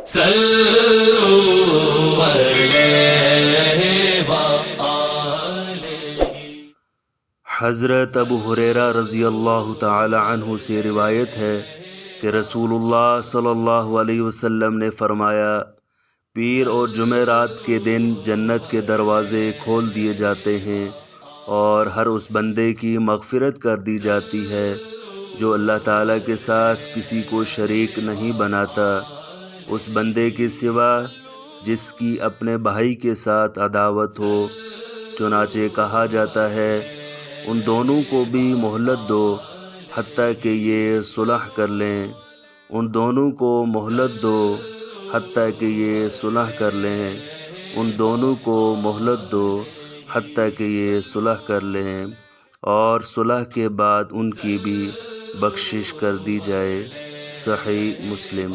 صلوا علیہ وآلہ۔ حضرت ابو ہریرہ رضی اللہ تعالی عنہ سے روایت ہے کہ رسول اللہ صلی اللہ علیہ وسلم نے فرمایا، پیر اور جمعرات کے دن جنت کے دروازے کھول دیے جاتے ہیں اور ہر اس بندے کی مغفرت کر دی جاتی ہے جو اللہ تعالیٰ کے ساتھ کسی کو شریک نہیں بناتا، اس بندے کے سوا جس کی اپنے بھائی کے ساتھ عداوت ہو۔ چنانچہ کہا جاتا ہے، ان دونوں کو بھی مہلت دو حتیٰ کہ یہ صلح کر لیں، ان دونوں کو مہلت دو حتیٰ کہ یہ صلح کر لیں، ان دونوں کو مہلت دو حتیٰ کہ یہ صلح کر لیں، اور صلح کے بعد ان کی بھی بخشش کر دی جائے۔ صحیح مسلم۔